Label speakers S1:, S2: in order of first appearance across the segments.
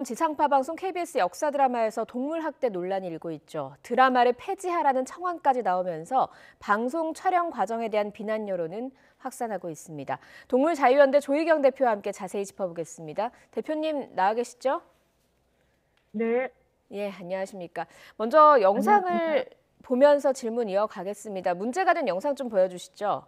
S1: 지상파 방송 KBS 역사 드라마에서 동물 학대 논란이 일고 있죠. 드라마를 폐지하라는 청원까지 나오면서 방송 촬영 과정에 대한 비난 여론은 확산하고 있습니다. 동물자유연대 조희경 대표와 함께 자세히 짚어보겠습니다. 대표님 나와 계시죠?
S2: 네,
S1: 예, 안녕하십니까. 먼저
S2: 안녕하십니까.
S1: 영상을 보면서 질문 이어가겠습니다. 문제가 된 영상 좀 보여주시죠.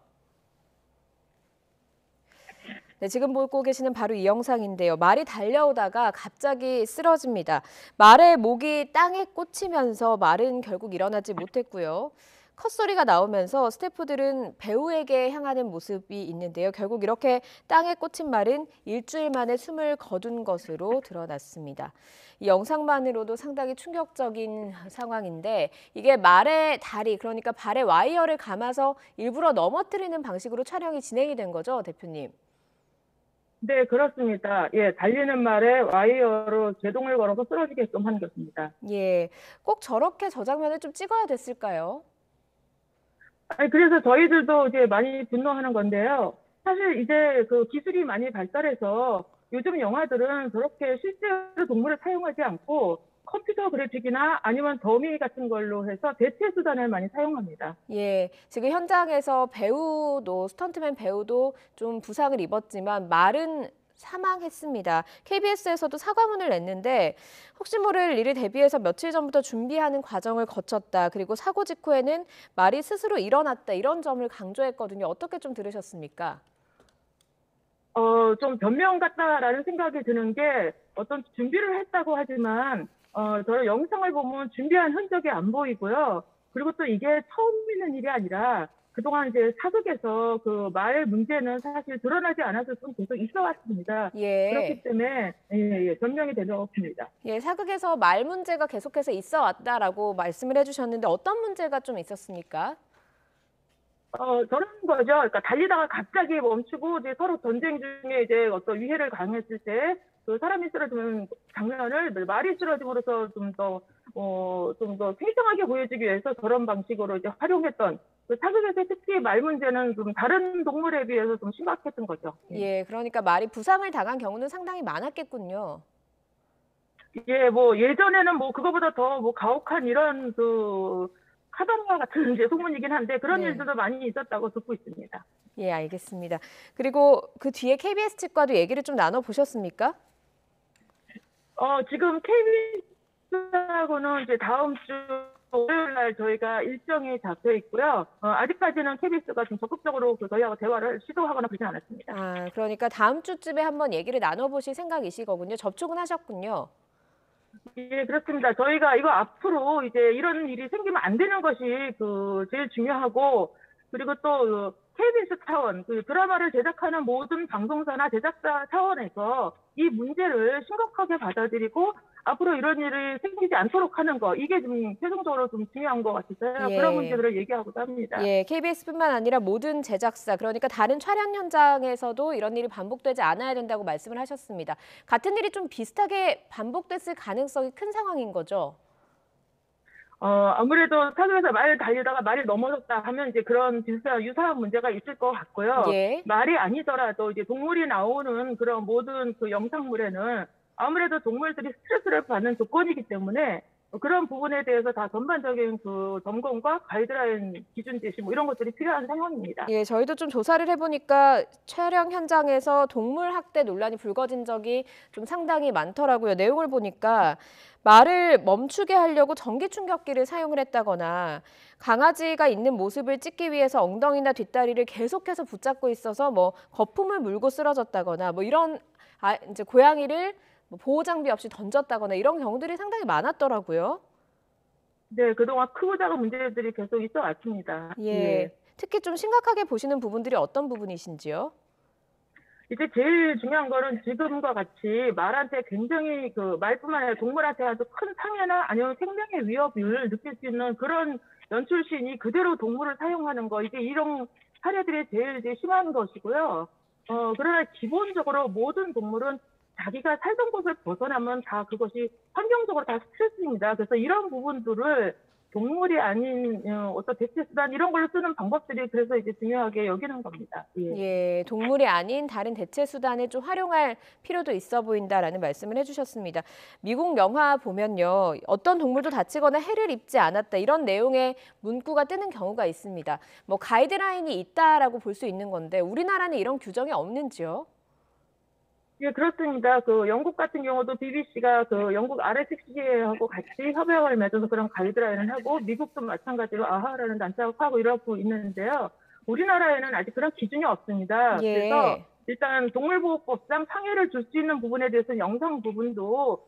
S1: 네, 지금 보고 계시는 바로 이 영상인데요. 말이 달려오다가 갑자기 쓰러집니다. 말의 목이 땅에 꽂히면서 말은 결국 일어나지 못했고요. 컷소리가 나오면서 스태프들은 배우에게 향하는 모습이 있는데요. 결국 이렇게 땅에 꽂힌 말은 일주일 만에 숨을 거둔 것으로 드러났습니다. 이 영상만으로도 상당히 충격적인 상황인데 이게 말의 다리, 그러니까 발에 와이어를 감아서 일부러 넘어뜨리는 방식으로 촬영이 진행이 된 거죠, 대표님?
S2: 네, 그렇습니다. 예, 달리는 말에 와이어로 제동을 걸어서 쓰러지게끔 한 것입니다.
S1: 예, 꼭 저렇게 저 장면을 좀 찍어야 됐을까요?
S2: 아니, 그래서 저희들도 이제 많이 분노하는 건데요. 사실 이제 그 기술이 많이 발달해서 요즘 영화들은 저렇게 실제로 동물을 사용하지 않고 컴퓨터 그래픽이나 아니면 더미 같은 걸로 해서 대체 수단을 많이 사용합니다.
S1: 예, 지금 현장에서 배우도, 스턴트맨 배우도 좀 부상을 입었지만 말은 사망했습니다. KBS에서도 사과문을 냈는데 혹시 모를 일을 대비해서 며칠 전부터 준비하는 과정을 거쳤다. 그리고 사고 직후에는 말이 스스로 일어났다. 이런 점을 강조했거든요. 어떻게 좀 들으셨습니까?
S2: 좀 변명 같다라는 생각이 드는 게 어떤 준비를 했다고 하지만, 저 영상을 보면 준비한 흔적이 안 보이고요. 그리고 또 이게 처음 있는 일이 아니라 그동안 이제 사극에서 그 말 문제는 사실 드러나지 않아서 좀 계속 있어 왔습니다. 그렇기
S1: 예.
S2: 때문에, 예, 예, 변명이 되는 것 같습니다.
S1: 예, 사극에서 말 문제가 계속해서 있어 왔다라고 말씀을 해주셨는데 어떤 문제가 좀 있었습니까?
S2: 저런 거죠. 그러니까 달리다가 갑자기 멈추고 이제 서로 전쟁 중에 이제 어떤 위해를 가했을 때 그 사람이 쓰러지는 장면을 말이 쓰러짐으로써 좀 더 생생하게 보여주기 위해서 저런 방식으로 이제 활용했던 그 사극에서 특히 말 문제는 좀 다른 동물에 비해서 좀 심각했던 거죠. 예.
S1: 예, 그러니까 말이 부상을 당한 경우는 상당히 많았겠군요.
S2: 이게 뭐 예전에는 뭐 그거보다 더 뭐 가혹한 이런 그 카더라 같은 이제 소문이긴 한데 그런
S1: 네.
S2: 일들도 많이 있었다고 듣고 있습니다.
S1: 예, 알겠습니다. 그리고 그 뒤에 KBS 측과도 얘기를 좀 나눠보셨습니까?
S2: 지금 KBS하고는 이제 다음 주 월요일 날 저희가 일정이 잡혀 있고요. 아직까지는 KBS가 좀 적극적으로 그 저희하고 대화를 시도하거나 그러진 않았습니다.
S1: 아, 그러니까 다음 주쯤에 한번 얘기를 나눠보실 생각이시거든요. 접촉은 하셨군요.
S2: 예, 그렇습니다. 저희가 이거 앞으로 이제 이런 일이 생기면 안 되는 것이 그 제일 중요하고 그리고 또 KBS 차원, 그 드라마를 제작하는 모든 방송사나 제작사 차원에서 이 문제를 심각하게 받아들이고 앞으로 이런 일이 생기지 않도록 하는 거, 이게 좀 최종적으로 좀 중요한 것 같아서요. 그런
S1: 예.
S2: 문제들을 얘기하고자 합니다.
S1: 예, KBS뿐만 아니라 모든 제작사, 그러니까 다른 촬영 현장에서도 이런 일이 반복되지 않아야 된다고 말씀을 하셨습니다. 같은 일이 좀 비슷하게 반복됐을 가능성이 큰 상황인 거죠?
S2: 아무래도 사극에서 말 달리다가 말이 넘어졌다 하면 이제 그런 비슷한 유사한 문제가 있을 것 같고요.
S1: 예.
S2: 말이 아니더라도 이제 동물이 나오는 그런 모든 그 영상물에는 아무래도 동물들이 스트레스를 받는 조건이기 때문에 그런 부분에 대해서 다 전반적인 그 점검과 가이드라인 기준 제시 뭐 이런 것들이 필요한 상황입니다.
S1: 예, 저희도 좀 조사를 해보니까 촬영 현장에서 동물 학대 논란이 불거진 적이 좀 상당히 많더라고요. 내용을 보니까 말을 멈추게 하려고 전기 충격기를 사용을 했다거나 강아지가 있는 모습을 찍기 위해서 엉덩이나 뒷다리를 계속해서 붙잡고 있어서 뭐 거품을 물고 쓰러졌다거나 뭐 이런 이제 고양이를 뭐 보호 장비 없이 던졌다거나 이런 경우들이 상당히 많았더라고요.
S2: 네, 그동안 크고 작은 문제들이 계속 있어 왔습니다. 예.
S1: 예. 특히 좀 심각하게 보시는 부분들이 어떤 부분이신지요?
S2: 이제 제일 중요한 거는 지금과 같이 말한테 굉장히 그 말뿐만 아니라 동물한테 아주 큰 상해나 아니면 생명의 위협을 느낄 수 있는 그런 연출신이 그대로 동물을 사용하는 거, 이게 이런 사례들이 제일 이제 심한 것이고요. 그러나 기본적으로 모든 동물은 자기가 살던 곳을 벗어나면 다 그것이 환경적으로 다 스트레스입니다. 그래서 이런 부분들을 동물이 아닌 어떤 대체 수단 이런 걸로 쓰는 방법들이 그래서 이제 중요하게 여기는 겁니다. 예.
S1: 예, 동물이 아닌 다른 대체 수단을 좀 활용할 필요도 있어 보인다라는 말씀을 해주셨습니다. 미국 영화 보면요, 어떤 동물도 다치거나 해를 입지 않았다 이런 내용의 문구가 뜨는 경우가 있습니다. 뭐 가이드라인이 있다라고 볼 수 있는 건데 우리나라는 이런 규정이 없는지요?
S2: 예, 그렇습니다. 그 영국 같은 경우도 BBC가 그 영국 RSC하고 같이 협약을 맺어서 그런 가이드라인을 하고 미국도 마찬가지로 아하라는 단체하고 하고 이러고 있는데요. 우리나라에는 아직 그런 기준이 없습니다. 그래서
S1: 예.
S2: 일단 동물보호법상 상해를 줄 수 있는 부분에 대해서 영상 부분도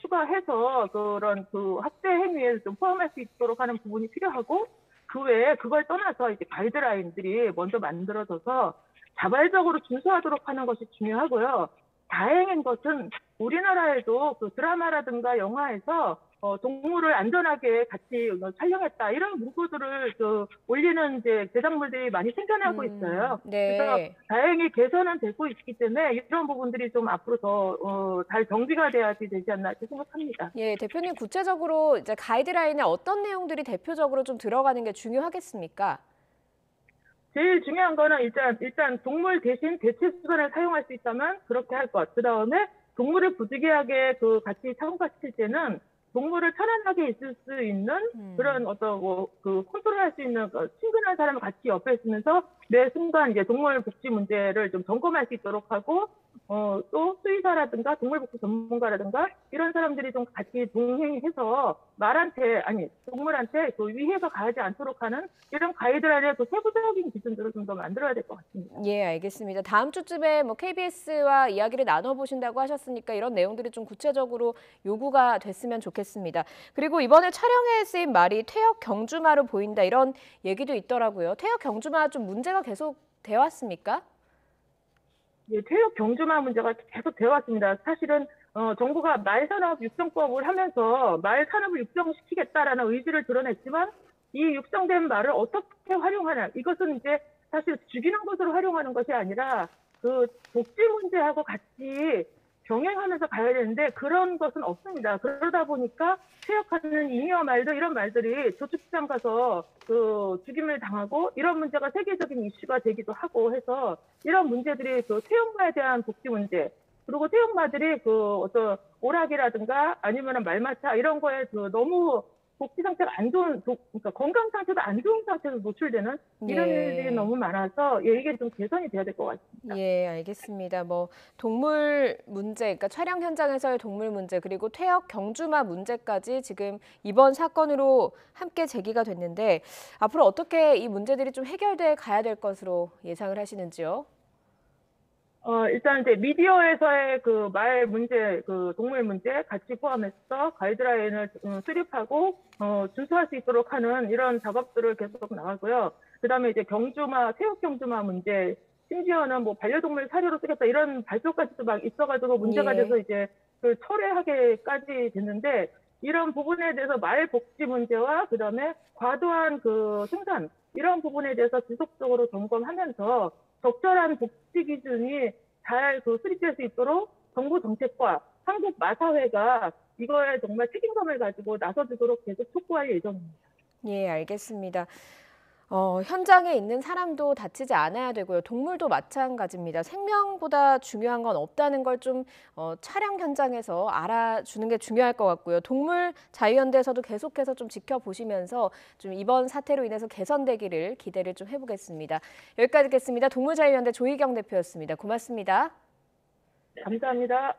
S2: 추가해서 그런 그 학대 행위에 좀 포함할 수 있도록 하는 부분이 필요하고 그 외에 그걸 떠나서 이제 가이드라인들이 먼저 만들어져서 자발적으로 준수하도록 하는 것이 중요하고요. 다행인 것은 우리나라에도 그 드라마라든가 영화에서 동물을 안전하게 같이 촬영했다 이런 문구들을 올리는 이제 제작물들이 많이 생겨나고 있어요. 그래서
S1: 네.
S2: 다행히 개선은 되고 있기 때문에 이런 부분들이 좀 앞으로 더 잘 정비가 돼야지 되지 않나 이렇게 생각합니다.
S1: 예, 대표님 구체적으로 이제 가이드라인에 어떤 내용들이 대표적으로 좀 들어가는 게 중요하겠습니까?
S2: 제일 중요한 거는 일단 동물 대신 대체 수단을 사용할 수 있다면 그렇게 할 것. 그 다음에 동물을 부득이하게 같이 참가시킬 때는 동물을 편안하게 있을 수 있는 그런 그 컨트롤할 수 있는 친근한 사람을 같이 옆에 있으면서 매 순간 이제 동물 복지 문제를 좀 점검할 수 있도록 하고 또 수의사라든가 동물복지 전문가라든가 이런 사람들이 좀 같이 동행해서 동물한테 그 위해가 가하지 않도록 하는 이런 가이드라인의 그 세부적인 기준들을 좀 더 만들어야 될 것 같습니다.
S1: 예, 알겠습니다. 다음 주쯤에 뭐 KBS와 이야기를 나눠보신다고 하셨으니까 이런 내용들이 좀 구체적으로 요구가 됐으면 좋겠습니다. 그리고 이번에 촬영에 쓰인 말이 퇴역 경주마로 보인다 이런 얘기도 있더라고요. 퇴역 경주마 좀 문제가 계속 되어 왔습니까?
S2: 예, 퇴역 경주마 문제가 계속 되어 왔습니다. 사실은 정부가 말산업 육성법을 하면서 말 산업을 육성시키겠다라는 의지를 드러냈지만 이 육성된 말을 어떻게 활용하냐 이것은 이제 사실 죽이는 것으로 활용하는 것이 아니라 그 복지 문제하고 같이 병행하면서 가야 되는데 그런 것은 없습니다. 그러다 보니까 퇴역하는 잉여 말도 이런 말들이 저축시장 가서 그 죽임을 당하고 이런 문제가 세계적인 이슈가 되기도 하고 해서 이런 문제들이 그 퇴역마에 대한 복지 문제 그리고 퇴역마들이 그 어떤 오락이라든가 아니면은 말마차 이런 거에 그 너무 복지 상태가 안 좋은, 그러니까 건강 상태도 안 좋은 상태에서 노출되는 이런 일들이
S1: 예.
S2: 너무 많아서 예, 이게 좀 개선이 돼야 될 것 같습니다.
S1: 예, 알겠습니다. 뭐 동물 문제, 그러니까 촬영 현장에서의 동물 문제 그리고 퇴역 경주마 문제까지 지금 이번 사건으로 함께 제기가 됐는데 앞으로 어떻게 이 문제들이 좀 해결돼 가야 될 것으로 예상을 하시는지요?
S2: 일단 이제 미디어에서의 그 말 문제, 그 동물 문제 같이 포함해서 가이드라인을 수립하고 준수할 수 있도록 하는 이런 작업들을 계속 나가고요. 그다음에 이제 경주마, 퇴역 경주마 문제, 심지어는 뭐 반려동물 사료로 쓰겠다 이런 발표까지도 막 있어가지고 문제가
S1: 예.
S2: 돼서 이제 그 철회하게까지 됐는데 이런 부분에 대해서 말 복지 문제와 그다음에 과도한 그 생산 이런 부분에 대해서 지속적으로 점검하면서 적절한 복지 기준이 잘 그 수립될 수 있도록 정부 정책과 한국 마사회가 이거에 정말 책임감을 가지고 나서주도록 계속 촉구할 예정입니다.
S1: 예, 알겠습니다. 현장에 있는 사람도 다치지 않아야 되고요. 동물도 마찬가지입니다. 생명보다 중요한 건 없다는 걸 좀 촬영 현장에서 알아주는 게 중요할 것 같고요. 동물 자유연대에서도 계속해서 좀 지켜보시면서 좀 이번 사태로 인해서 개선되기를 기대를 좀 해보겠습니다. 여기까지 듣겠습니다. 동물자유연대 조희경 대표였습니다. 고맙습니다.
S2: 감사합니다.